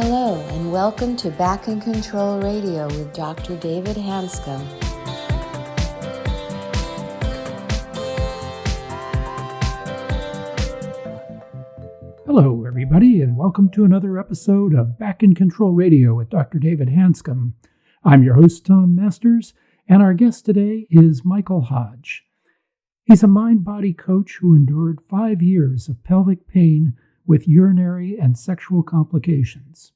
Hello, and welcome to Back in Control Radio with Dr. David Hanscom. Hello, everybody, and welcome to another episode of Back in Control Radio with Dr. David Hanscom. I'm your host, Tom Masters, and our guest today is Michael Hodge. He's a mind-body coach who endured 5 years of pelvic pain with urinary and sexual complications.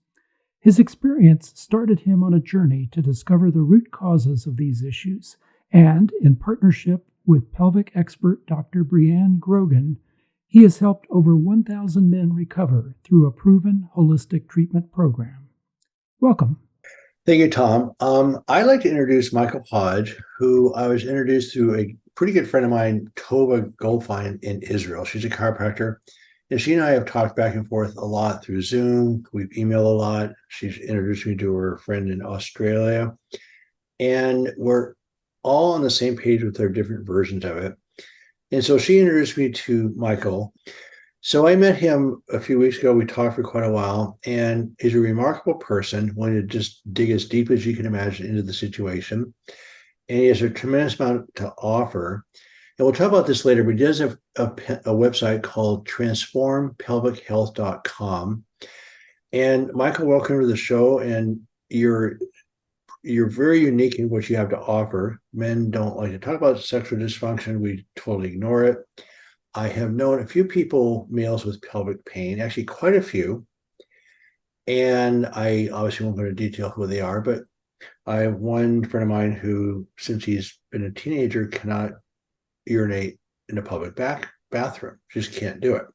His experience started him on a journey to discover the root causes of these issues, and in partnership with pelvic expert Dr. Brianne Grogan, he has helped over 1,000 men recover through a proven holistic treatment program. Welcome. Thank you, Tom. I'd like to introduce Michael Hodge, who I was introduced through a pretty good friend of mine, Tova Goldfein in Israel. She's a chiropractor. And she and I have talked back and forth a lot through Zoom. We've emailed a lot. She's introduced me to her friend in Australia. And we're all on the same page with their different versions of it. And so she introduced me to Michael. So I met him a few weeks ago. We talked for quite a while. And he's a remarkable person, wanting to just dig as deep as you can imagine into the situation. And he has a tremendous amount to offer. And we'll talk about this later, but he does have a website called transformpelvichealth.com. And Michael, welcome to the show. And you're very unique in what you have to offer. Men don't like to talk about sexual dysfunction. We totally ignore it. I have known a few people, males with pelvic pain, actually quite a few. And I obviously won't go into detail who they are, but I have one friend of mine who, since he's been a teenager, cannot urinate in a public bathroom. Just can't do it.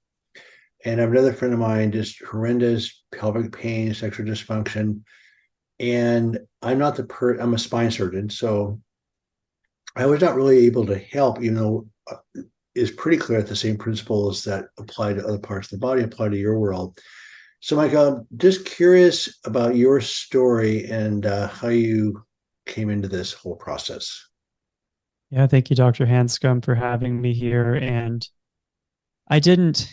And I have another friend of mine, just horrendous pelvic pain, sexual dysfunction. And I'm not I'm a spine surgeon, so I was not really able to help, even though it's pretty clear that the same principles that apply to other parts of the body apply to your world. So, Mike, I'm just curious about your story and how you came into this whole process. Yeah, thank you, Dr. Hanscom, for having me here. And I didn't,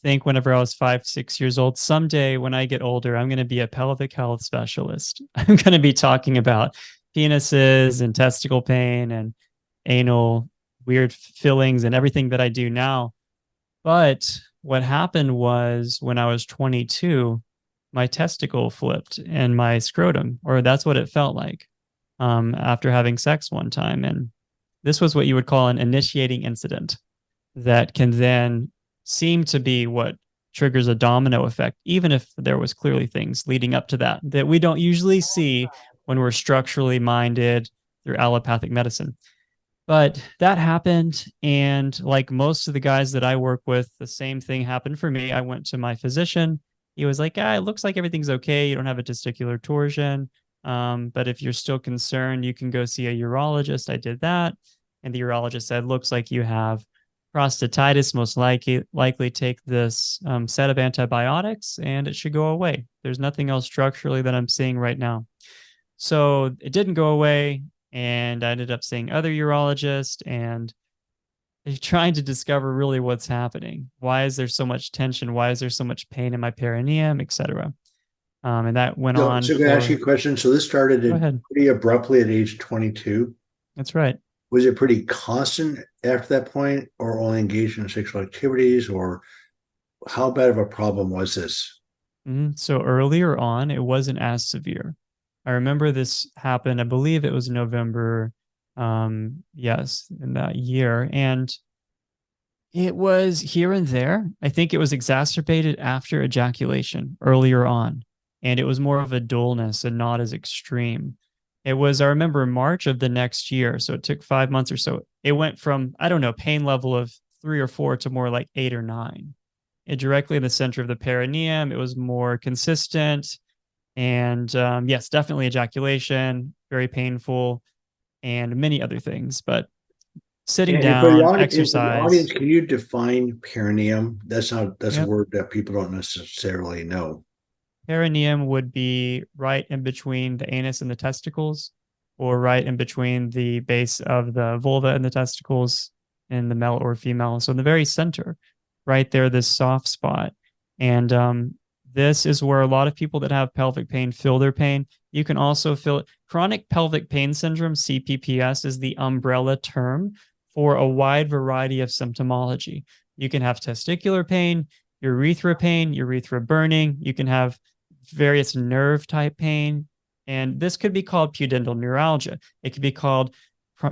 think whenever I was 5, 6 years old, someday when I get older, I'm going to be a pelvic health specialist. I'm going to be talking about penises and testicle pain and anal weird fillings and everything that I do now. But what happened was when I was 22, my testicle flipped and my scrotum, or that's what it felt like after having sex one time. And this was what you would call an initiating incident that can then seem to be what triggers a domino effect, even if there was clearly things leading up to that we don't usually see when we're structurally minded through allopathic medicine. But that happened, and like most of the guys that I work with, the same thing happened for me. I went to my physician. He was like, it looks like everything's okay. You don't have a testicular torsion. But if you're still concerned, you can go see a urologist. I did that. And the urologist said, looks like you have prostatitis, most likely take this set of antibiotics and it should go away. There's nothing else structurally that I'm seeing right now. So it didn't go away. And I ended up seeing other urologists and trying to discover really what's happening. Why is there so much tension? Why is there so much pain in my perineum, etc.? And that went on. So can I ask you a question? So this started pretty abruptly at age 22. That's right. Was it pretty constant after that point, or only engaged in sexual activities, or how bad of a problem was this? So earlier on, it wasn't as severe. I remember this happened, I believe it was November, in that year. And it was here and there. I think it was exacerbated after ejaculation earlier on. And it was more of a dullness and not as extreme. It was, I remember, March of the next year. So it took 5 months or so. It went from, pain level of 3 or 4 to more like 8 or 9. It directly in the center of the perineum. It was more consistent. And yes, definitely ejaculation, very painful, and many other things. But sitting down, exercise. For the audience, can you define perineum? That's a word that people don't necessarily know. Perineum would be right in between the anus and the testicles, or right in between the base of the vulva and the testicles in the male or female. So in the very center, right there, this soft spot. And This is where a lot of people that have pelvic pain feel their pain. You can also feel it. Chronic pelvic pain syndrome, CPPS, is the umbrella term for a wide variety of symptomology. You can have testicular pain, urethra burning. You can have various nerve type pain. And this could be called pudendal neuralgia. It could be called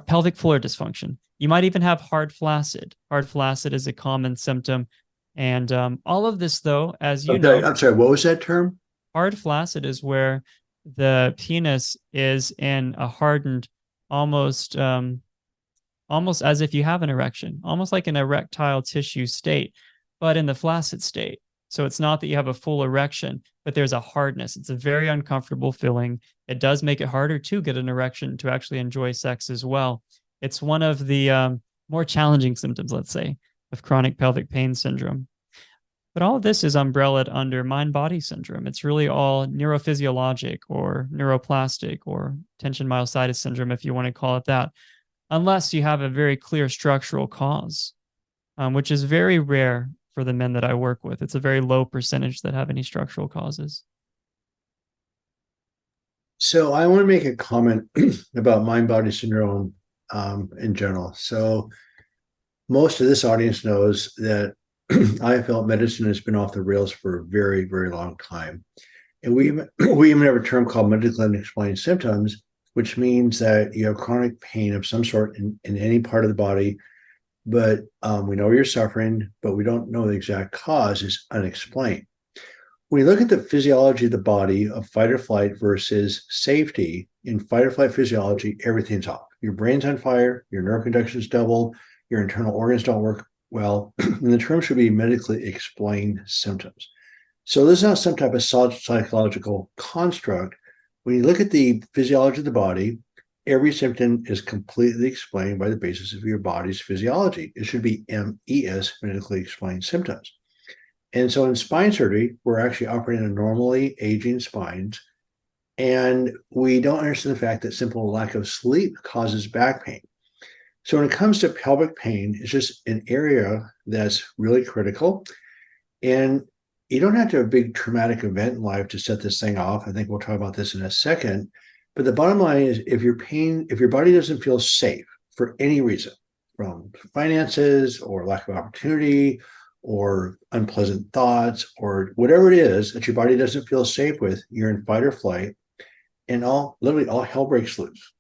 pelvic floor dysfunction. You might even have hard flaccid. Hard flaccid is a common symptom. And all of this, though, as you know, I'm sorry, what was that term? hard flaccid is where the penis is in a hardened, almost almost as if you have an erection, almost like an erectile tissue state, but in the flaccid state. So it's not that you have a full erection, but there's a hardness. It's a very uncomfortable feeling. It does make it harder to get an erection to actually enjoy sex as well. It's one of the more challenging symptoms, let's say, of chronic pelvic pain syndrome. But all of this is umbrellaed under mind-body syndrome. It's really all neurophysiologic or neuroplastic or tension myositis syndrome, if you want to call it that, unless you have a very clear structural cause, which is very rare for the men that I work with. It's a very low percentage that have any structural causes. So I want to make a comment about mind-body syndrome in general. So most of this audience knows that I felt medicine has been off the rails for a very, very long time. And we even have a term called medically unexplained symptoms, which means that you have chronic pain of some sort in any part of the body, but we know you're suffering, but we don't know the exact cause. Is unexplained. When you look at the physiology of the body of fight or flight versus safety, in fight or flight physiology, everything's off. Your brain's on fire, your nerve conduction's double, your internal organs don't work well, and the term should be medically explained symptoms. So this is not some type of psychological construct. When you look at the physiology of the body, every symptom is completely explained by the basis of your body's physiology. It should be MES, medically explained symptoms. And so in spine surgery, we're actually operating on normally aging spines, and we don't understand the fact that simple lack of sleep causes back pain. So when it comes to pelvic pain, it's just an area that's really critical. And you don't have to have a big traumatic event in life to set this thing off. I think we'll talk about this in a second. But the bottom line is if your body doesn't feel safe for any reason, from finances or lack of opportunity or unpleasant thoughts or whatever it is that your body doesn't feel safe with, you're in fight or flight, and literally all hell breaks loose.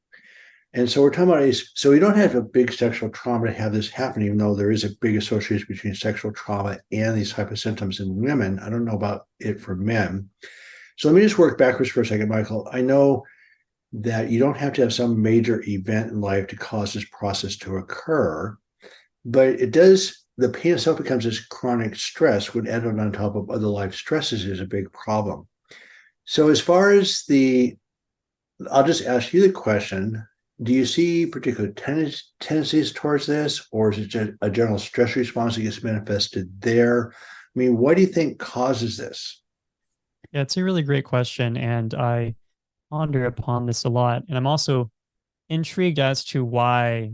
And so we're talking about so we don't have a big sexual trauma to have this happen, even though there is a big association between sexual trauma and these type of symptoms in women. I don't know about it for men. So let me just work backwards for a second, Michael. I know that you don't have to have some major event in life to cause this process to occur, but it does, the pain itself becomes this chronic stress when added on top of other life stresses is a big problem. So as far as I'll just ask you the question, do you see particular tendencies towards this, or is it a general stress response that gets manifested there? I mean, what do you think causes this? Yeah, it's a really great question, and I ponder upon this a lot. And I'm also intrigued as to why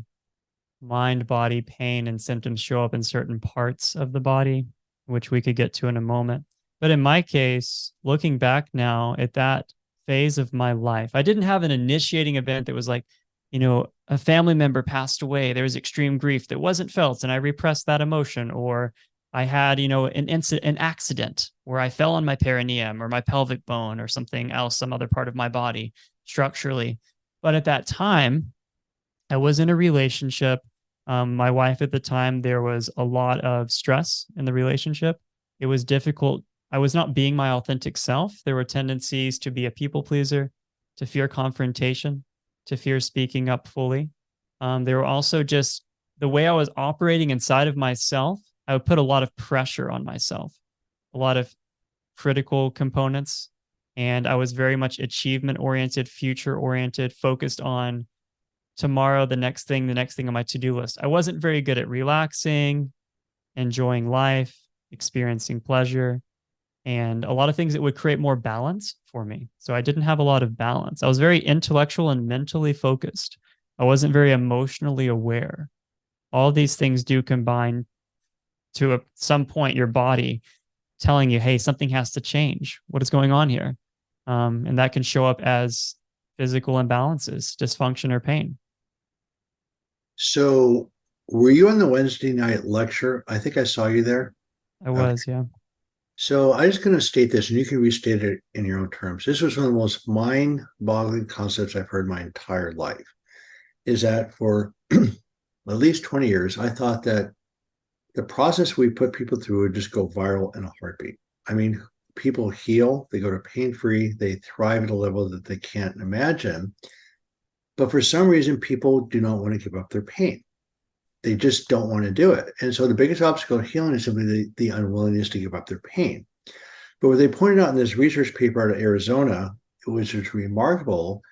mind-body pain and symptoms show up in certain parts of the body, which we could get to in a moment. But in my case, looking back now at that phase of my life, I didn't have an initiating event that was like, a family member passed away. There was extreme grief that wasn't felt, and I repressed that emotion. Or I had, an accident where I fell on my perineum or my pelvic bone or something else, some other part of my body structurally. But at that time, I was in a relationship. My wife at the time, there was a lot of stress in the relationship. It was difficult. I was not being my authentic self. There were tendencies to be a people pleaser, to fear confrontation, to fear speaking up fully. There were also just the way I was operating inside of myself. I would put a lot of pressure on myself, a lot of critical components. And I was very much achievement oriented, future oriented, focused on tomorrow, the next thing on my to-do list. I wasn't very good at relaxing, enjoying life, experiencing pleasure, and a lot of things that would create more balance for me. So I didn't have a lot of balance. I was very intellectual and mentally focused. I wasn't very emotionally aware. All these things do combine to some point your body telling you, hey, something has to change. What is going on here? And that can show up as physical imbalances, dysfunction, or pain. So, were you on the Wednesday night lecture? I think I saw you there. I Okay. was, yeah. So, I'm just going to state this, and you can restate it in your own terms. This was one of the most mind-boggling concepts I've heard my entire life. Is that for at least 20 years, I thought that the process we put people through would just go viral in a heartbeat. I mean, people heal, they go to pain-free, they thrive at a level that they can't imagine. But for some reason, people do not want to give up their pain. They just don't want to do it. And so the biggest obstacle to healing is simply the unwillingness to give up their pain. But what they pointed out in this research paper out of Arizona, which is remarkable,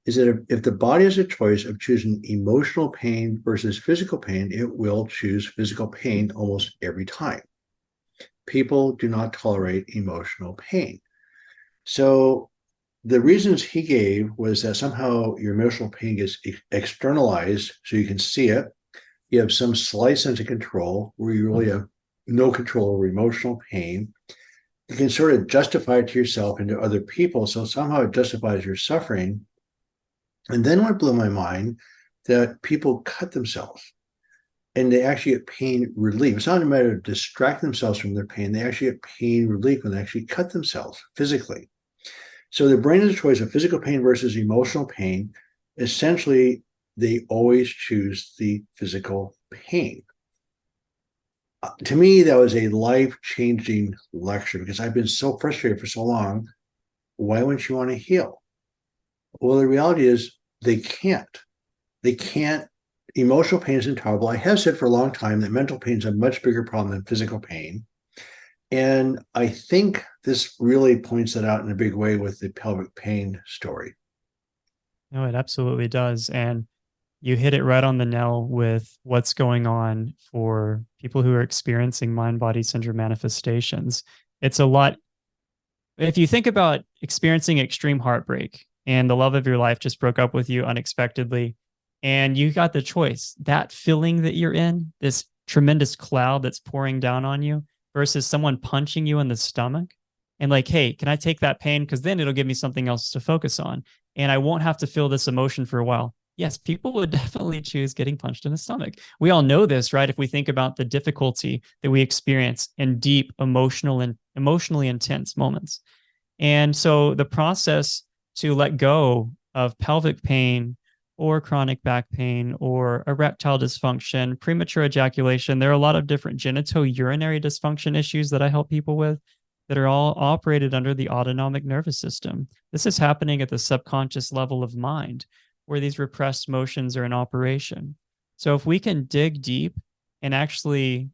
is that if the body has a choice of choosing emotional pain versus physical pain, it will choose physical pain almost every time. People do not tolerate emotional pain. So the reasons he gave was that somehow your emotional pain gets externalized so you can see it. You have some slight sense of control where you really have no control over emotional pain. You can sort of justify it to yourself and to other people. So somehow it justifies your suffering. And then what blew my mind, that people cut themselves and they actually get pain relief. It's not a matter of distract themselves from their pain. They actually get pain relief when they actually cut themselves physically. So the brain has a choice of physical pain versus emotional pain. Essentially, they always choose the physical pain. To me, that was a life-changing lecture because I've been so frustrated for so long. Why wouldn't you want to heal? Well, the reality is they can't. They can't. Emotional pain is intolerable. I have said for a long time that mental pain is a much bigger problem than physical pain. And I think this really points that out in a big way with the pelvic pain story. No, it absolutely does. And you hit it right on the nail with what's going on for people who are experiencing mind-body syndrome manifestations. It's a lot. If you think about experiencing extreme heartbreak and the love of your life just broke up with you unexpectedly, and you got the choice, that feeling that you're in, this tremendous cloud that's pouring down on you, versus someone punching you in the stomach and like, hey, can I take that pain? Because then it'll give me something else to focus on. And I won't have to feel this emotion for a while. Yes, people would definitely choose getting punched in the stomach. We all know this, right? If we think about the difficulty that we experience in deep emotional and emotionally intense moments. And so the process to let go of pelvic pain or chronic back pain or erectile dysfunction, premature ejaculation, there are a lot of different genitourinary dysfunction issues that I help people with that are all operated under the autonomic nervous system. This is happening at the subconscious level of mind, where these repressed motions are in operation. So if we can dig deep and actually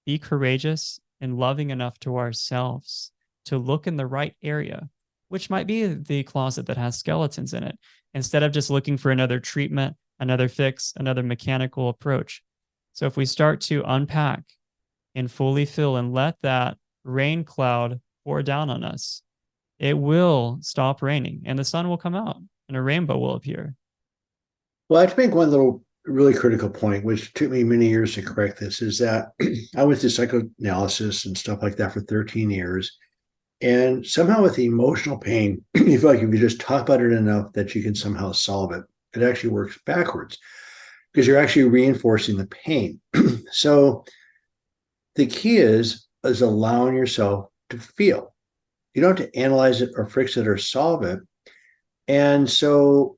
be courageous and loving enough to ourselves to look in the right area, which might be the closet that has skeletons in it, instead of just looking for another treatment, another fix, another mechanical approach. So if we start to unpack and fully fill and let that rain cloud pour down on us, it will stop raining and the sun will come out and a rainbow will appear. Well, I have to make one little really critical point, which took me many years to correct this, is that I went through psychoanalysis and stuff like that for 13 years. And somehow with the emotional pain, you feel like if you just talk about it enough that you can somehow solve it. It actually works backwards because you're actually reinforcing the pain. So the key is allowing yourself to feel. You don't have to analyze it or fix it or solve it. And so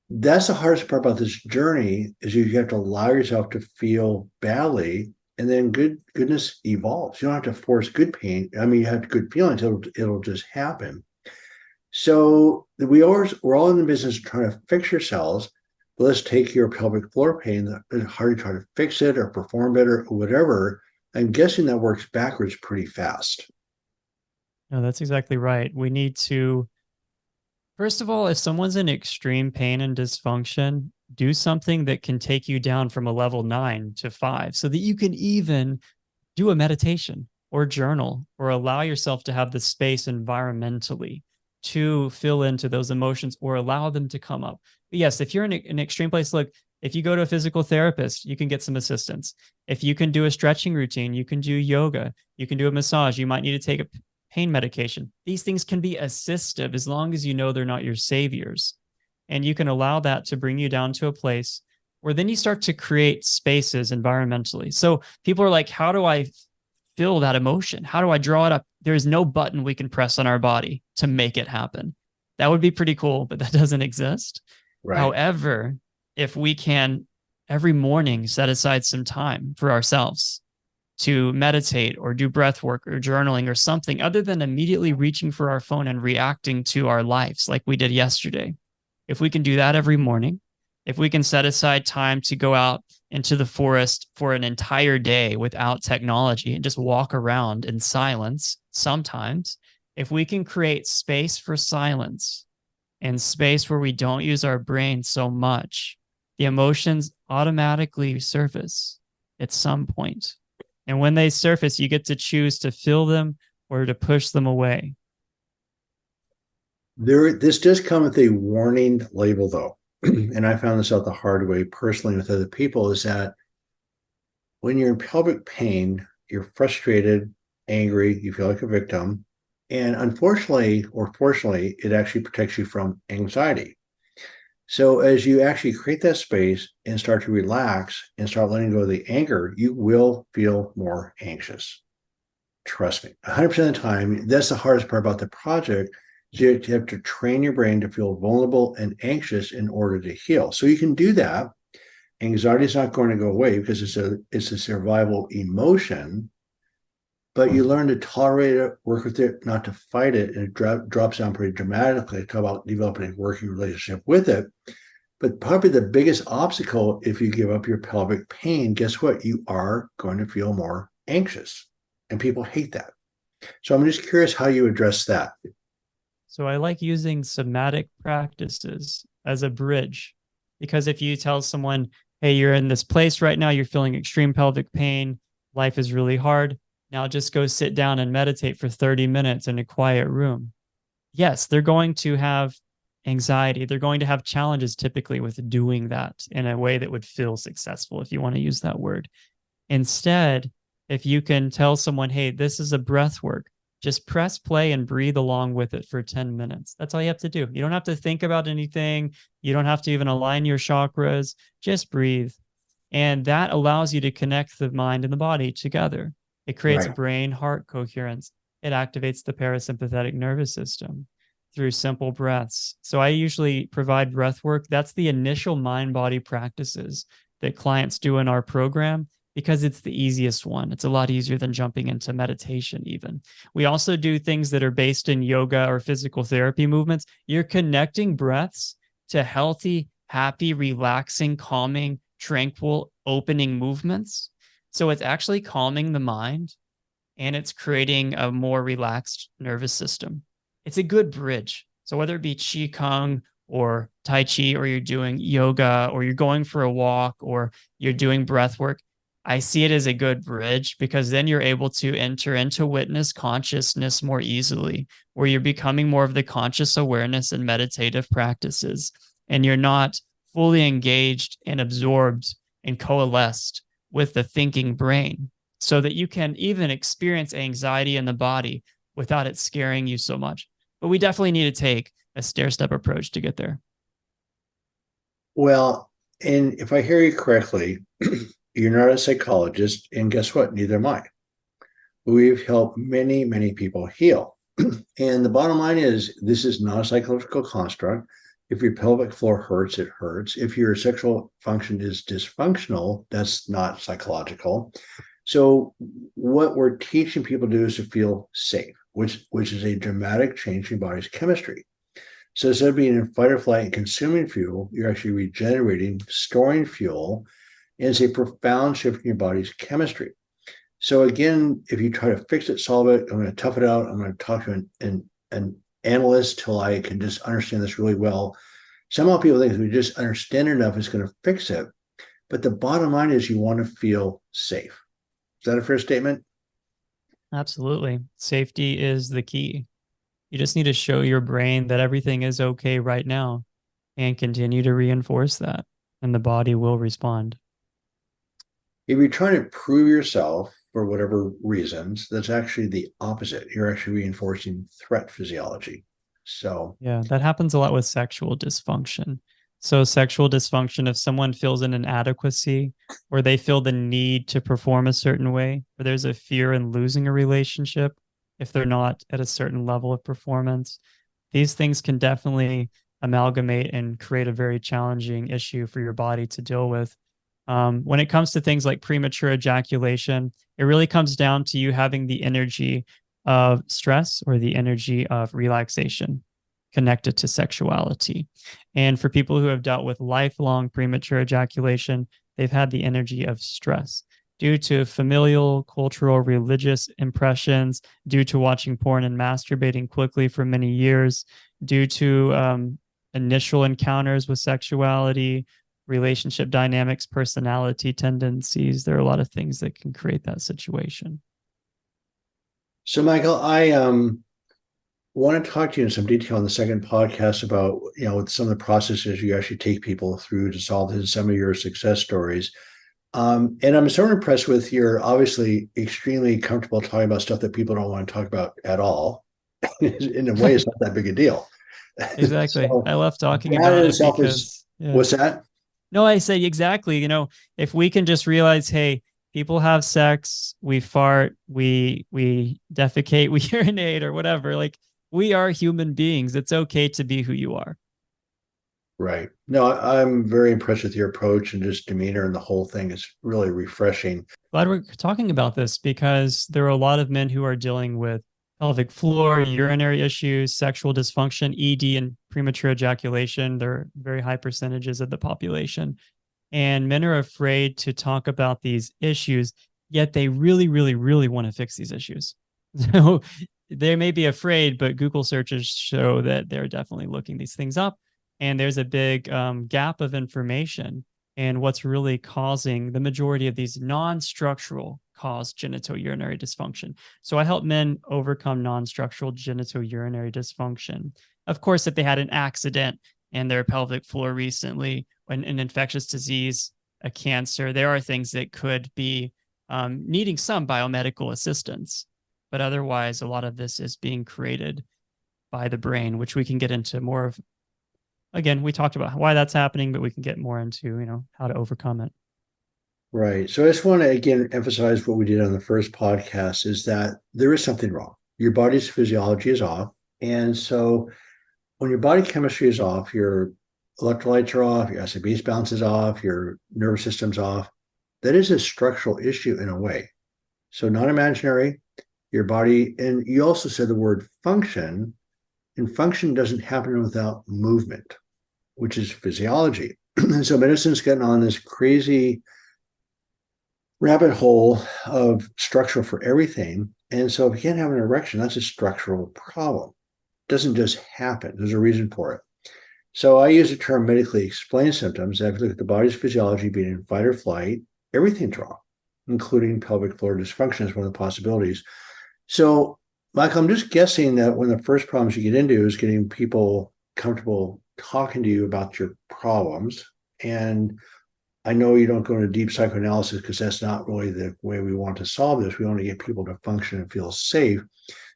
that's the hardest part about this journey is you have to allow yourself to feel badly, and then goodness evolves. You don't have to force good pain. I mean, you have good feelings. It'll just happen. So we're all in the business of trying to fix yourselves. But let's take your pelvic floor pain. It's hard to try to fix it or perform better or whatever. I'm guessing that works backwards pretty fast. No, that's exactly right. We need to, first of all, if someone's in extreme pain and dysfunction, do something that can take you down from a level 9 to 5 so that you can even do a meditation or journal or allow yourself to have the space environmentally to fill into those emotions or allow them to come up. But yes, if you're in an extreme place, look, If you go to a physical therapist, you can get some assistance. If you can do a stretching routine, you can do yoga, you can do a massage, you might need to take a pain medication. These things can be assistive as long as you know they're not your saviors. And you can allow that to bring you down to a place where then you start to create spaces environmentally. So people are like, how do I feel that emotion? How do I draw it up? There is no button we can press on our body to make it happen. That would be pretty cool, but that doesn't exist. Right. However, if we can every morning set aside some time for ourselves to meditate or do breath work or journaling or something other than immediately reaching for our phone and reacting to our lives like we did yesterday. If we can do that every morning, if we can set aside time to go out into the forest for an entire day without technology and just walk around in silence, sometimes, if we can create space for silence and space where we don't use our brain so much, the emotions automatically surface at some point. And when they surface, you get to choose to feel them or to push them away. This does come with a warning label, though. And I found this out the hard way personally with other people, is that when you're in pelvic pain, you're frustrated, angry, you feel like a victim. And unfortunately, or fortunately, it actually protects you from anxiety. So as you actually create that space and start to relax and start letting go of the anger, you will feel more anxious. Trust me, 100% of the time. That's the hardest part about the project. You have to train your brain to feel vulnerable and anxious in order to heal. So you can do that. Anxiety is not going to go away because it's a survival emotion, but you learn to tolerate it, work with it, not to fight it, and it drops down pretty dramatically. I talk about developing a working relationship with it. But probably the biggest obstacle, if you give up your pelvic pain, guess what? You are going to feel more anxious, and people hate that. So I'm just curious how you address that. So I like using somatic practices as a bridge, because if you tell someone, hey, you're in this place right now, you're feeling extreme pelvic pain, life is really hard, now just go sit down and meditate for 30 minutes in a quiet room. Yes, they're going to have anxiety. They're going to have challenges typically with doing that in a way that would feel successful, if you want to use that word. Instead, if you can tell someone, hey, this is a breath work, just press play and breathe along with it for 10 minutes. That's all you have to do. You don't have to think about anything. You don't have to even align your chakras. Just breathe. And that allows you to connect the mind and the body together. It creates brain-heart coherence. It activates the parasympathetic nervous system through simple breaths. So I usually provide breath work. That's the initial mind-body practices that clients do in our program, because it's the easiest one. It's a lot easier than jumping into meditation even. We also do things that are based in yoga or physical therapy movements. You're connecting breaths to healthy, happy, relaxing, calming, tranquil, opening movements. So it's actually calming the mind and it's creating a more relaxed nervous system. It's a good bridge. So whether it be Qigong or Tai Chi, or you're doing yoga, or you're going for a walk, or you're doing breath work, I see it as a good bridge, because then you're able to enter into witness consciousness more easily, where you're becoming more of the conscious awareness and meditative practices, and you're not fully engaged and absorbed and coalesced with the thinking brain, so that you can even experience anxiety in the body without it scaring you so much. But we definitely need to take a stair-step approach to get there. Well, and if I hear you correctly, you're not a psychologist, and guess what? Neither am I. We've helped many, many people heal. And the bottom line is, this is not a psychological construct. If your pelvic floor hurts, it hurts. If your sexual function is dysfunctional, that's not psychological. So what we're teaching people to do is to feel safe, which is a dramatic change in your body's chemistry. So instead of being in fight or flight and consuming fuel, you're actually regenerating, storing fuel, and it's a profound shift in your body's chemistry. So again, if you try to fix it, solve it, I'm going to tough it out. I'm going to talk to an analyst till I can just understand this really well. Somehow people think if we just understand enough, it's going to fix it. But the bottom line is you want to feel safe. Is that a fair statement? Absolutely. Safety is the key. You just need to show your brain that everything is okay right now and continue to reinforce that. and the body will respond. If you're trying to prove yourself for whatever reasons, that's actually the opposite. You're actually reinforcing threat physiology. So, Yeah, that happens a lot with sexual dysfunction. So, sexual dysfunction, if someone feels an inadequacy or they feel the need to perform a certain way, or there's a fear in losing a relationship if they're not at a certain level of performance, these things can definitely amalgamate and create a very challenging issue for your body to deal with. When it comes to things like premature ejaculation, it really comes down to you having the energy of stress or the energy of relaxation connected to sexuality. And for people who have dealt with lifelong premature ejaculation, they've had the energy of stress due to familial, cultural, religious impressions, due to watching porn and masturbating quickly for many years, due to initial encounters with sexuality, relationship dynamics, personality tendencies. There are a lot of things that can create that situation. so Michael, I want to talk to you in some detail in the second podcast about, some of the processes you actually take people through to solve this, some of your success stories. And I'm so impressed with you're obviously extremely comfortable talking about stuff that people don't want to talk about at all. In a way, it's not that big a deal. Exactly. So I love talking that in about it itself is, because, yeah. what's that? No, I say exactly. If we can just realize, hey, people have sex, we fart, we defecate, we urinate, or whatever. Like, we are human beings. It's okay to be who you are. Right. No, I'm very impressed with your approach and just demeanor, and the whole thing is really refreshing. Glad we're talking about this because there are a lot of men who are dealing with pelvic floor, urinary issues, sexual dysfunction, ED, and premature ejaculation. They're very high percentages of the population. And men are afraid to talk about these issues, yet they really, really, really want to fix these issues. So they may be afraid, but Google searches show that they're definitely looking these things up. And there's a big gap of information and what's really causing the majority of these non-structural cause genitourinary dysfunction. So I help men overcome non-structural genitourinary dysfunction. Of course, if they had an accident in their pelvic floor recently, an infectious disease, a cancer, there are things that could be needing some biomedical assistance. But otherwise, a lot of this is being created by the brain, which we can get into more of. Again, we talked about why that's happening, but we can get more into, how to overcome it. Right. So I just want to again emphasize what we did on the first podcast is that there is something wrong. Your body's physiology is off. And so when your body chemistry is off, your electrolytes are off, your acid base balance is off, your nervous system's off. That is a structural issue in a way. So not imaginary, your body, and you also said the word function, and function doesn't happen without movement, which is physiology. And so medicine's getting on this crazy rabbit hole of structure for everything. And so if you can't have an erection, that's a structural problem. It doesn't just happen. There's a reason for it. So I use the term medically explained symptoms. If you look at the body's physiology being in fight or flight, everything's wrong, including pelvic floor dysfunction is one of the possibilities. So, Michael, I'm just guessing that one of the first problems you get into is getting people comfortable talking to you about your problems. And I know you don't go into deep psychoanalysis because that's not really the way we want to solve this. We want to get people to function and feel safe.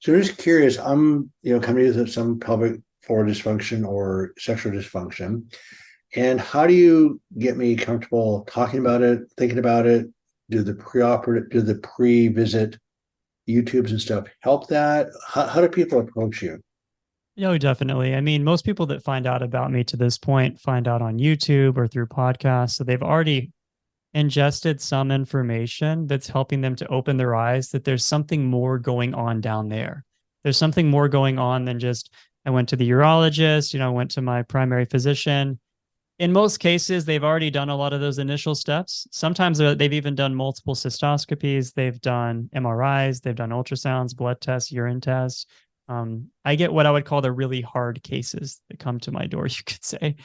So I'm just curious, I'm coming with some pelvic floor dysfunction or sexual dysfunction. And how do you get me comfortable talking about it, thinking about it? Do the pre-visit YouTubes and stuff help that? How do people approach you? No, definitely. I mean, most people that find out about me to this point find out on YouTube or through podcasts. So they've already ingested some information that's helping them to open their eyes that there's something more going on down there. There's something more going on than just, I went to the urologist, went to my primary physician. In most cases, they've already done a lot of those initial steps. Sometimes they've even done multiple cystoscopies. They've done MRIs, they've done ultrasounds, blood tests, urine tests. I get what I would call the really hard cases that come to my door, you could say.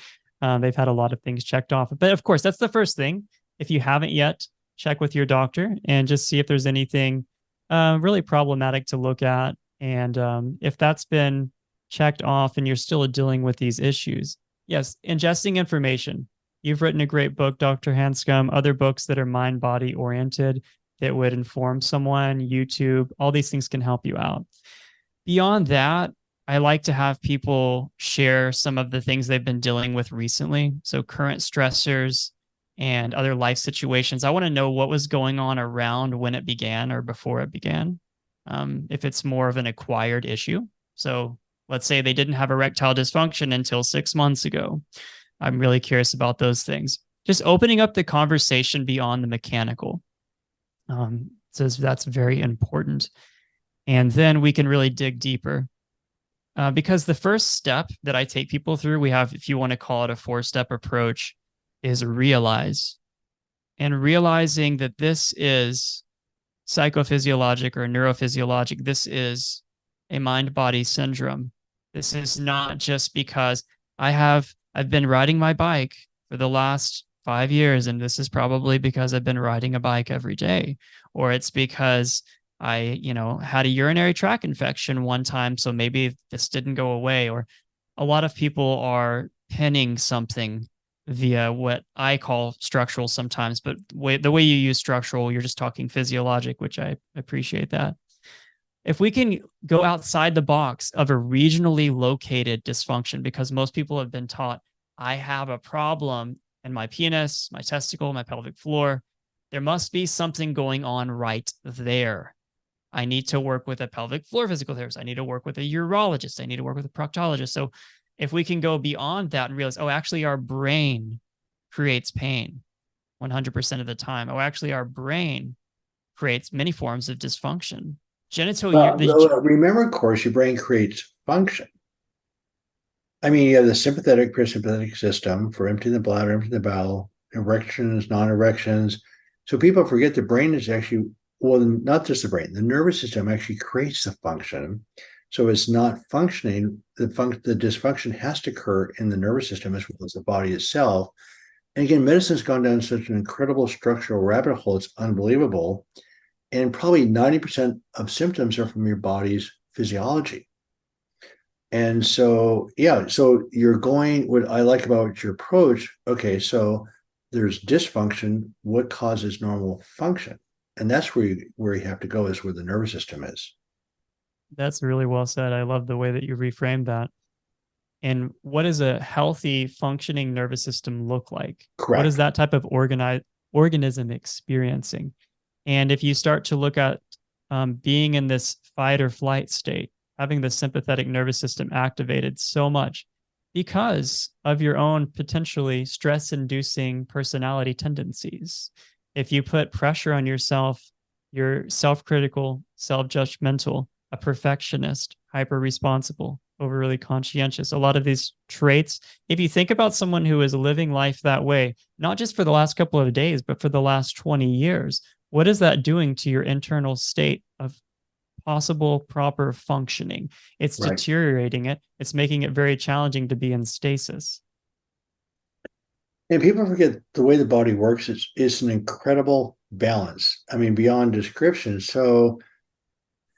They've had a lot of things checked off. But of course, that's the first thing. If you haven't yet, check with your doctor and just see if there's anything really problematic to look at. And if that's been checked off and you're still dealing with these issues, yes, ingesting information. You've written a great book, Dr. Hanscom, other books that are mind body oriented that would inform someone, YouTube, all these things can help you out. Beyond that, I like to have people share some of the things they've been dealing with recently. So current stressors and other life situations. I want to know what was going on around when it began or before it began. If it's more of an acquired issue. So let's say they didn't have erectile dysfunction until 6 months ago. I'm really curious about those things. Just opening up the conversation beyond the mechanical. So that's very important. And then we can really dig deeper. Because the first step that I take people through, we have, if you want to call it a 4-step approach, is realize. And realizing that this is psychophysiologic or neurophysiologic. This is a mind-body syndrome. This is not just because I've been riding my bike for the last 5 years, and this is probably because I've been riding a bike every day, or it's because I, had a urinary tract infection one time, so maybe this didn't go away. Or a lot of people are pinning something via what I call structural sometimes, but the way you use structural, you're just talking physiologic, which I appreciate that. If we can go outside the box of a regionally located dysfunction, because most people have been taught, I have a problem in my penis, my testicle, my pelvic floor, there must be something going on right there. I need to work with a pelvic floor physical therapist. I need to work with a urologist. I need to work with a proctologist. So if we can go beyond that and realize, actually our brain creates pain 100% of the time. Actually our brain creates many forms of dysfunction. Remember, of course, your brain creates function. I mean, you have the sympathetic, parasympathetic system for emptying the bladder, emptying the bowel, erections, non-erections. So people forget the brain is actually, well, not just the brain, the nervous system actually creates the function. So it's not functioning. The dysfunction has to occur in the nervous system as well as the body itself. And again, medicine's gone down such an incredible structural rabbit hole. It's unbelievable. And probably 90% of symptoms are from your body's physiology. And so, so you're going, what I like about your approach, okay, so there's dysfunction. What causes normal function? And that's where you have to go, is where the nervous system is. That's really well said. I love the way that you reframed that. And what does a healthy, functioning nervous system look like? Correct. What is that type of organism experiencing? And if you start to look at being in this fight or flight state, having the sympathetic nervous system activated so much because of your own potentially stress-inducing personality tendencies. If you put pressure on yourself, you're self-critical, self-judgmental, a perfectionist, hyper-responsible, overly conscientious. A lot of these traits, if you think about someone who is living life that way, not just for the last couple of days, but for the last 20 years, what is that doing to your internal state of possible proper functioning? It's right. Deteriorating it. It's making it very challenging to be in stasis. And people forget the way the body works is an incredible balance. I mean, beyond description. So,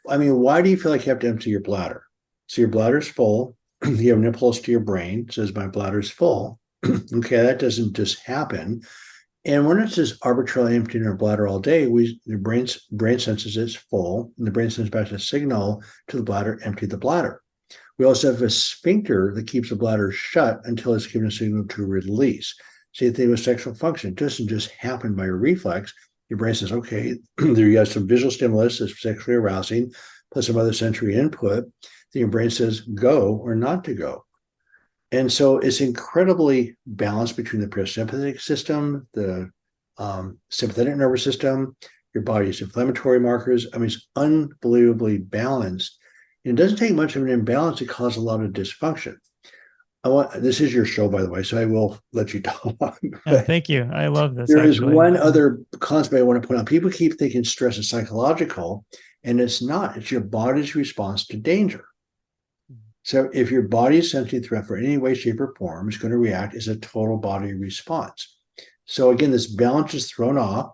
I mean, why do you feel like you have to empty your bladder? So your bladder's full. You have an impulse to your brain. It says, my bladder's full. Okay, that doesn't just happen. And when it's just arbitrarily emptying our bladder all day, the brain senses it's full, and the brain sends back a signal to the bladder, empty the bladder. We also have a sphincter that keeps the bladder shut until it's given a signal to release. Same thing with sexual function. It doesn't just happen by a reflex. Your brain says, okay, there you have some visual stimulus that's sexually arousing, plus some other sensory input. Then your brain says go or not to go. And so it's incredibly balanced between the parasympathetic system, the sympathetic nervous system, your body's inflammatory markers. I mean, it's unbelievably balanced. And it doesn't take much of an imbalance to cause a lot of dysfunction. This is your show, by the way, so I will let you talk. Yeah, thank you. I love this. There is one other concept I want to point out. People keep thinking stress is psychological, and it's not. It's your body's response to danger. So if your body is sensing threat for any way, shape, or form, it's going to react as a total body response. So again, this balance is thrown off.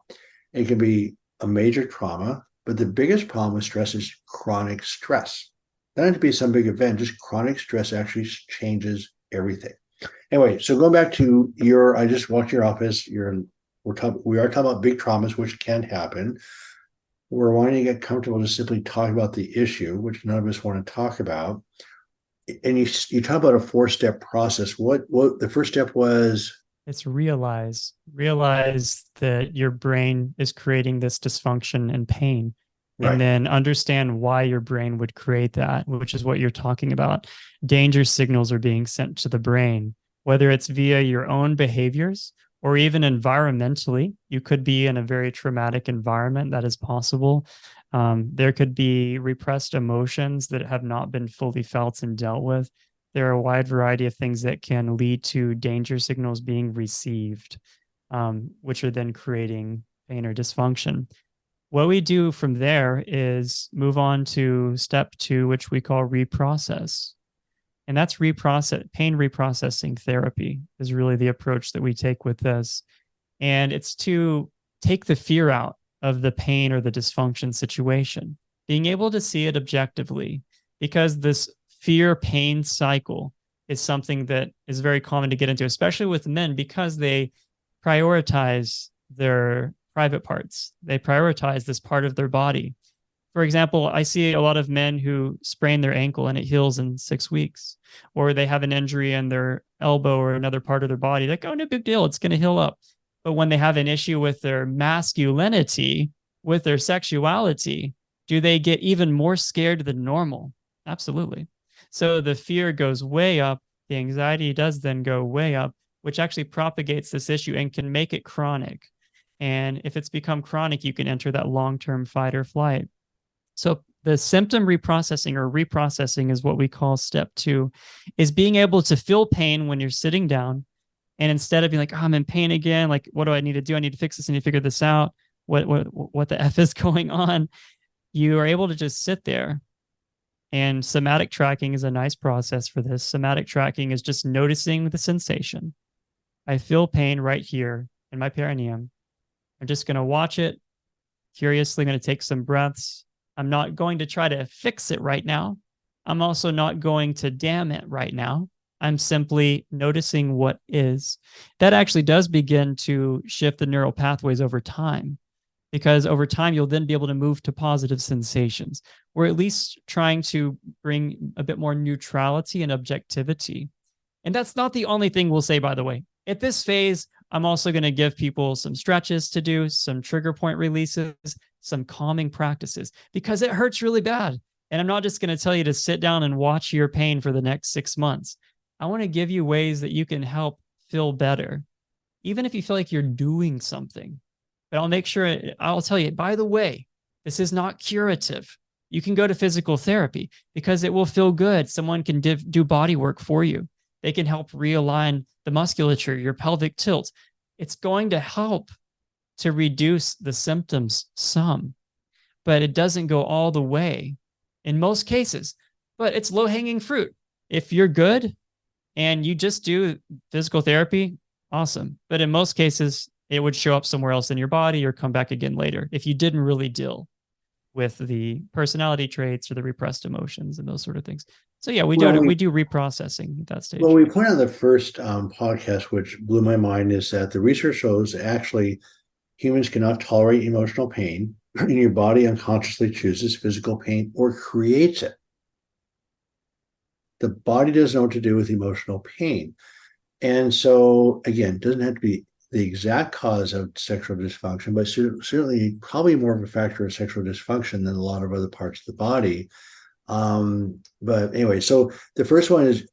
It can be a major trauma, but the biggest problem with stress is chronic stress. Not to be some big event, just chronic stress actually changes everything. Anyway, so going back to I just walked to your office. We are talking about big traumas, which can happen. We're wanting to get comfortable just simply talking about the issue, which none of us want to talk about. And you talk about a 4-step process. What the first step was? It's realize that your brain is creating this dysfunction and pain. Right. And then understand why your brain would create that, which is what you're talking about. Danger signals are being sent to the brain, whether it's via your own behaviors or even environmentally. You could be in a very traumatic environment. That is possible. There could be repressed emotions that have not been fully felt and dealt with. There are a wide variety of things that can lead to danger signals being received, which are then creating pain or dysfunction. What we do from there is move on to step 2, which we call reprocess. And that's pain reprocessing therapy is really the approach that we take with this. And it's to take the fear out of the pain or the dysfunction situation, being able to see it objectively, because this fear pain cycle is something that is very common to get into, especially with men, because they prioritize their private parts. They prioritize this part of their body. For example, I see a lot of men who sprain their ankle and it heals in 6 weeks, or they have an injury in their elbow or another part of their body. Like, oh, no big deal, it's going to heal up. But when they have an issue with their masculinity, with their sexuality, do they get even more scared than normal? Absolutely. So the fear goes way up. The anxiety does then go way up, which actually propagates this issue and can make it chronic. And if it's become chronic, you can enter that long-term fight or flight. So the symptom reprocessing is what we call step 2, is being able to feel pain when you're sitting down. And instead of being like, oh, I'm in pain again, like, what do I need to do? I need to fix this. I need to figure this out. What the F is going on? You are able to just sit there. And somatic tracking is a nice process for this. Somatic tracking is just noticing the sensation. I feel pain right here in my perineum. I'm just going to watch it. Curiously, I'm going to take some breaths. I'm not going to try to fix it right now. I'm also not going to damn it right now. I'm simply noticing what is. That actually does begin to shift the neural pathways over time, because over time, you'll then be able to move to positive sensations. We're at least trying to bring a bit more neutrality and objectivity. And that's not the only thing we'll say, by the way. At this phase, I'm also going to give people some stretches to do, some trigger point releases, some calming practices, because it hurts really bad. And I'm not just going to tell you to sit down and watch your pain for the next 6 months. I want to give you ways that you can help feel better, even if you feel like you're doing something. But I'll tell you, by the way, this is not curative. You can go to physical therapy because it will feel good. Someone can do body work for you. They can help realign the musculature, your pelvic tilt. It's going to help to reduce the symptoms some, but it doesn't go all the way in most cases. But it's low-hanging fruit. If you're good and you just do physical therapy, awesome. But in most cases, it would show up somewhere else in your body or come back again later if you didn't really deal with the personality traits or the repressed emotions and those sort of things. So yeah, we do reprocessing at that stage. Well, we pointed out the first podcast, which blew my mind, is that the research shows actually humans cannot tolerate emotional pain, and your body unconsciously chooses physical pain or creates it. The body doesn't know what to do with emotional pain. And so, again, it doesn't have to be the exact cause of sexual dysfunction, but certainly probably more of a factor of sexual dysfunction than a lot of other parts of the body. But anyway, so the first one is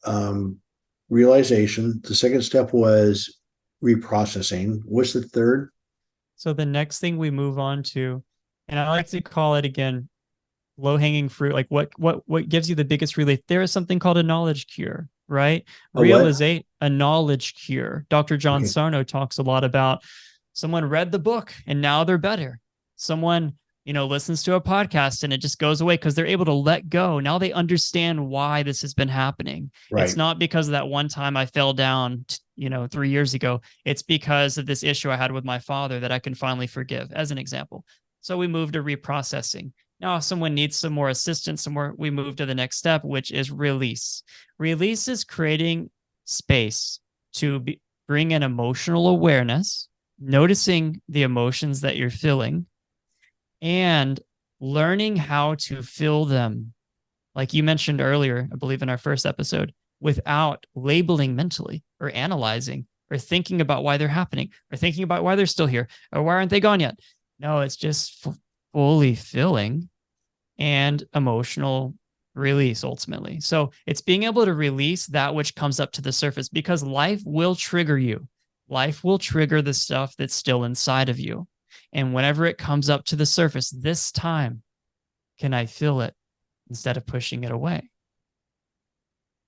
realization. The second step was reprocessing. What's the third? So the next thing we move on to, and I like to call it again, low-hanging fruit, like what gives you the biggest relief. There is something called a knowledge cure, right? A knowledge cure. Dr. John Sarno talks a lot about someone read the book and now they're better. Someone, listens to a podcast and it just goes away because they're able to let go. Now they understand why this has been happening. Right. It's not because of that one time I fell down, 3 years ago. It's because of this issue I had with my father that I can finally forgive, as an example. So we move to reprocessing. Now, if someone needs some more assistance, we move to the next step, which is release. Release is creating space bring in emotional awareness, noticing the emotions that you're feeling, and learning how to feel them, like you mentioned earlier, I believe in our first episode, without labeling mentally or analyzing or thinking about why they're happening or thinking about why they're still here or why aren't they gone yet. No, it's just fully feeling and emotional release ultimately. So it's being able to release that which comes up to the surface, because life will trigger you. Life will trigger the stuff that's still inside of you. And whenever it comes up to the surface, this time, can I feel it instead of pushing it away?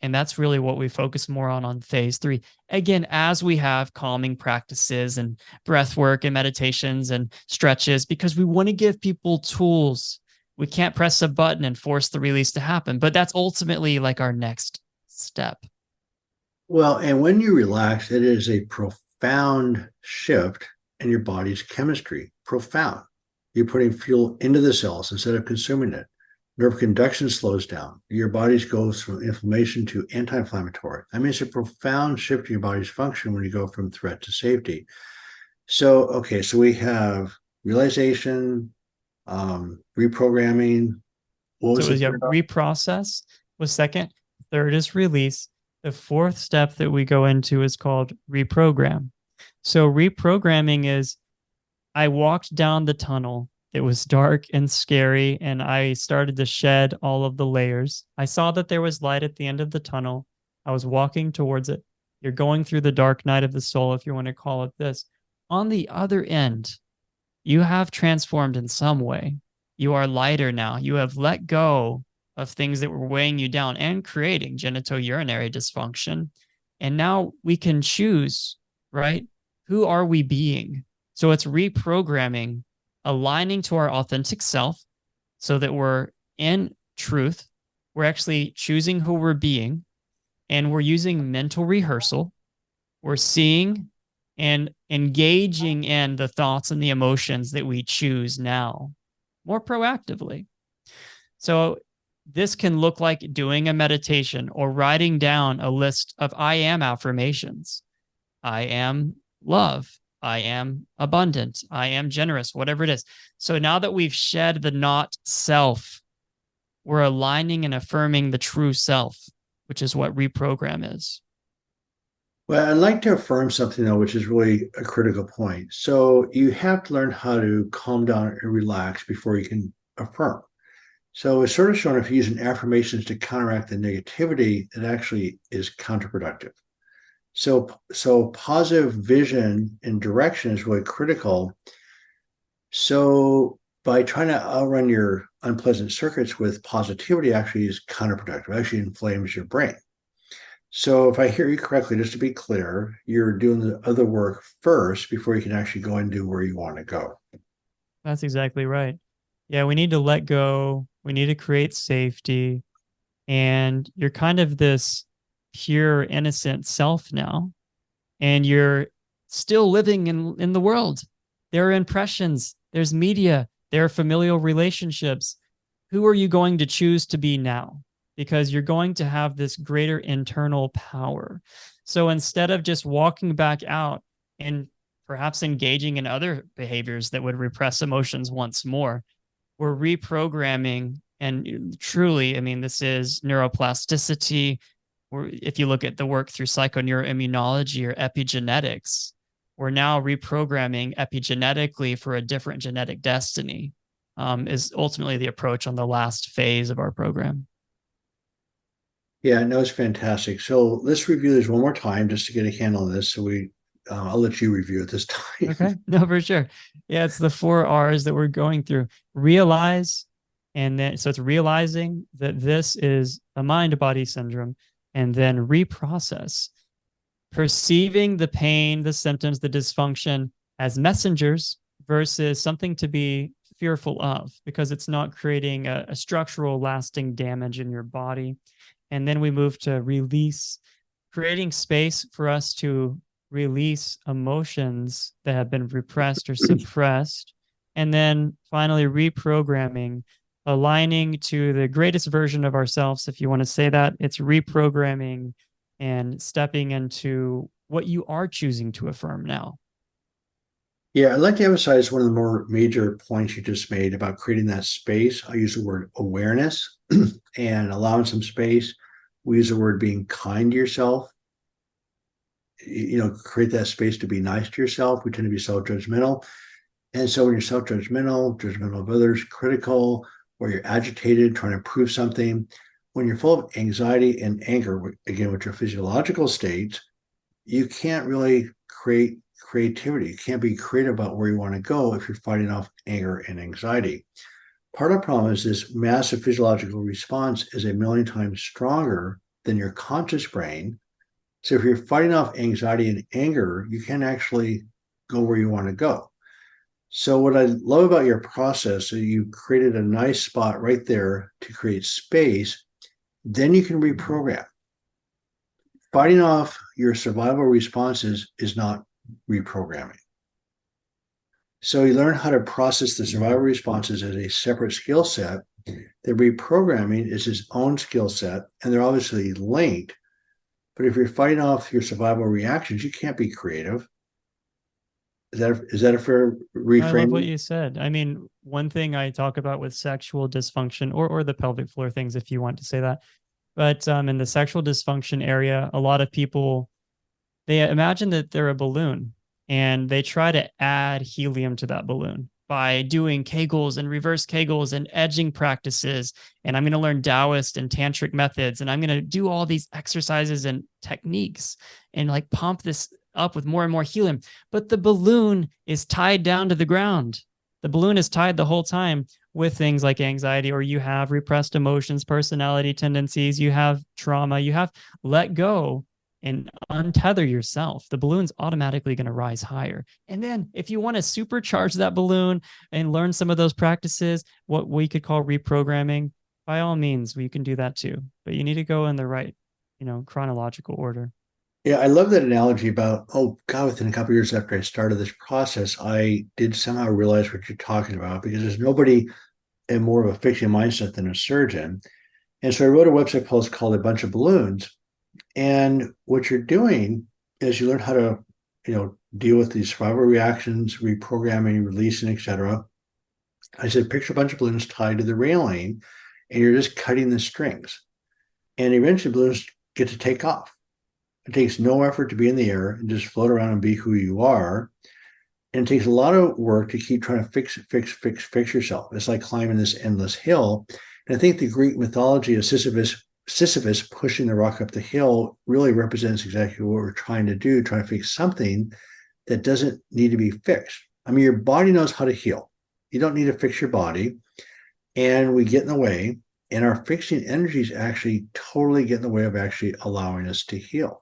And that's really what we focus more on phase 3. Again, as we have calming practices and breath work and meditations and stretches, because we want to give people tools. We can't press a button and force the release to happen, but that's ultimately like our next step. Well, and when you relax, it is a profound shift in your body's chemistry. Profound. You're putting fuel into the cells instead of consuming it. Nerve conduction slows down. Your body goes from inflammation to anti-inflammatory. I mean, it's a profound shift in your body's function when you go from threat to safety. So, okay, so we have realization, reprogramming. What was reprocess was second. Third is release. The fourth step that we go into is called reprogram. So reprogramming is, I walked down the tunnel. It was dark and scary, and I started to shed all of the layers. I saw that there was light at the end of the tunnel. I was walking towards it. You're going through the dark night of the soul, if you want to call it this. On the other end, you have transformed in some way. You are lighter now. You have let go of things that were weighing you down and creating genitourinary dysfunction. And now we can choose, right? Who are we being? So it's reprogramming, aligning to our authentic self so that we're in truth. We're actually choosing who we're being, and we're using mental rehearsal. We're seeing and engaging in the thoughts and the emotions that we choose now more proactively. So this can look like doing a meditation or writing down a list of I am affirmations. I am love. I am abundant. I am generous, whatever it is. So now that we've shed the not self, we're aligning and affirming the true self, which is what reprogram is. Well, I'd like to affirm something, though, which is really a critical point. So you have to learn how to calm down and relax before you can affirm. So it's sort of shown if you're using affirmations to counteract the negativity, it actually is counterproductive. So positive vision and direction is really critical. So by trying to outrun your unpleasant circuits with positivity actually is counterproductive. It actually inflames your brain. So if I hear you correctly, just to be clear, you're doing the other work first before you can actually go and do where you want to go. That's exactly right. Yeah, we need to let go. We need to create safety. And you're kind of this pure, innocent self now. And you're still living in the world. There are impressions, there's media, there are familial relationships. Who are you going to choose to be now? Because you're going to have this greater internal power. So instead of just walking back out and perhaps engaging in other behaviors that would repress emotions once more, we're reprogramming. And truly, I mean, this is neuroplasticity. If you look at the work through psychoneuroimmunology or epigenetics, we're now reprogramming epigenetically for a different genetic destiny, is ultimately the approach on the last phase of our program. Yeah, no, it's fantastic. So let's review this one more time just to get a handle on this. So I'll let you review it this time. Okay, no, for sure. Yeah, it's the 4 R's that we're going through. Realize, and then so it's realizing that this is a mind-body syndrome, and then reprocess, perceiving the pain, the symptoms, the dysfunction as messengers versus something to be fearful of, because it's not creating a structural lasting damage in your body. And then we move to release, creating space for us to release emotions that have been repressed or suppressed. And then finally, reprogramming, aligning to the greatest version of ourselves. If you want to say that, it's reprogramming and stepping into what you are choosing to affirm now. Yeah, I'd like to emphasize one of the more major points you just made about creating that space. I use the word awareness and allowing some space. We use the word being kind to yourself. Create that space to be nice to yourself. We tend to be self-judgmental. And so when you're self-judgmental, judgmental of others, critical, or you're agitated, trying to prove something, when you're full of anxiety and anger, again, which are physiological states, you can't really create creativity. You can't be creative about where you want to go if you're fighting off anger and anxiety. Part of the problem is this massive physiological response is a million times stronger than your conscious brain. So if you're fighting off anxiety and anger, you can't actually go where you want to go. So what I love about your process is you created a nice spot right there to create space. Then you can reprogram. Fighting off your survival responses is not reprogramming. So you learn how to process the survival responses as a separate skill set. The reprogramming is its own skill set, and they're obviously linked. But if you're fighting off your survival reactions, you can't be creative. Is that a fair reframing? I love what you said. I mean, one thing I talk about with sexual dysfunction or the pelvic floor things, if you want to say that, but in the sexual dysfunction area, a lot of people, they imagine that they're a balloon and they try to add helium to that balloon by doing Kegels and reverse Kegels and edging practices. And I'm going to learn Taoist and tantric methods. And I'm going to do all these exercises and techniques and like pump this up with more and more helium. But the balloon is tied down to the ground. The balloon is tied the whole time with things like anxiety, or you have repressed emotions, personality tendencies, you have trauma, you have let go and untether yourself. The balloon's automatically going to rise higher. And then if you want to supercharge that balloon and learn some of those practices, what we could call reprogramming, by all means, we can do that too. But you need to go in the right, chronological order. Yeah, I love that analogy about, oh God, within a couple of years after I started this process, I did somehow realize what you're talking about, because there's nobody in more of a fixing mindset than a surgeon. And so I wrote a website post called A Bunch of Balloons. And what you're doing is you learn how to, deal with these survival reactions, reprogramming, releasing, etc. I said, picture a bunch of balloons tied to the railing, and you're just cutting the strings. And eventually balloons get to take off. It takes no effort to be in the air and just float around and be who you are. And it takes a lot of work to keep trying to fix yourself. It's like climbing this endless hill. And I think the Greek mythology of Sisyphus pushing the rock up the hill really represents exactly what we're trying to do, trying to fix something that doesn't need to be fixed. I mean, your body knows how to heal. You don't need to fix your body. And we get in the way, and our fixing energies actually totally get in the way of actually allowing us to heal.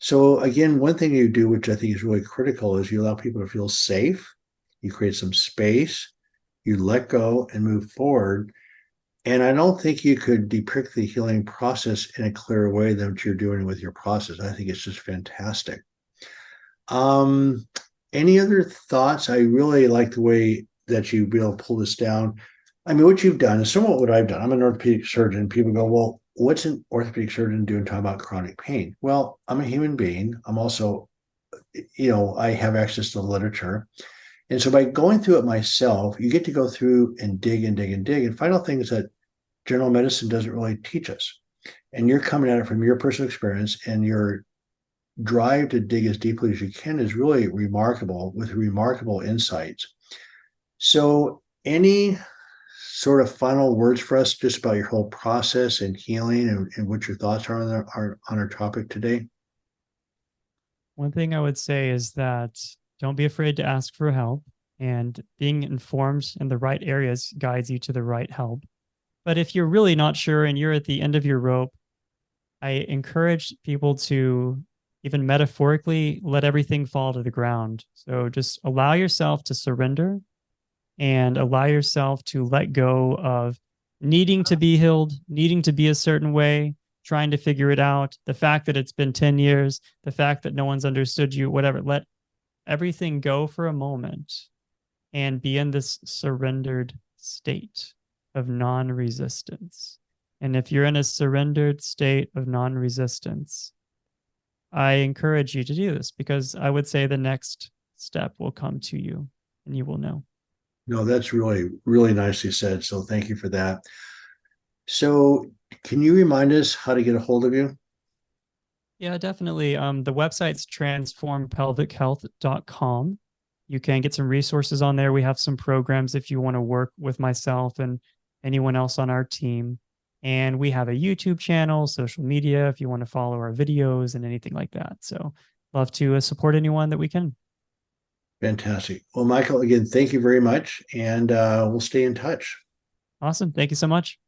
So again, one thing you do, which I think is really critical, is you allow people to feel safe. You create some space, you let go and move forward. And I don't think you could depict the healing process in a clearer way than what you're doing with your process. I think it's just fantastic. Any other thoughts? I really like the way that you be able to pull this down. I mean, what you've done is somewhat what I've done. I'm an orthopedic surgeon. People go, well, what's an orthopedic surgeon doing talking about chronic pain? Well, I'm a human being. I'm also, I have access to the literature. And so by going through it myself, you get to go through and dig and dig and dig and find out things that general medicine doesn't really teach us. And you're coming at it from your personal experience, and your drive to dig as deeply as you can is really remarkable, with remarkable insights. So any sort of final words for us just about your whole process and healing, and what your thoughts are on our topic today? One thing I would say is that don't be afraid to ask for help, and being informed in the right areas guides you to the right help. But if you're really not sure and you're at the end of your rope, I encourage people to even metaphorically let everything fall to the ground. So just allow yourself to surrender and allow yourself to let go of needing to be healed, needing to be a certain way, trying to figure it out, the fact that it's been 10 years, the fact that no one's understood you, whatever. Let everything go for a moment and be in this surrendered state of non-resistance. And if you're in a surrendered state of non-resistance, I encourage you to do this, because I would say the next step will come to you and you will know. No, that's really, really nicely said. So thank you for that. So can you remind us how to get a hold of you? Yeah, definitely. The website's transformpelvichealth.com. You can get some resources on there. We have some programs if you want to work with myself and anyone else on our team. And we have a YouTube channel, social media, if you want to follow our videos and anything like that. So love to support anyone that we can. Fantastic. Well, Michael, again, thank you very much. And we'll stay in touch. Awesome. Thank you so much.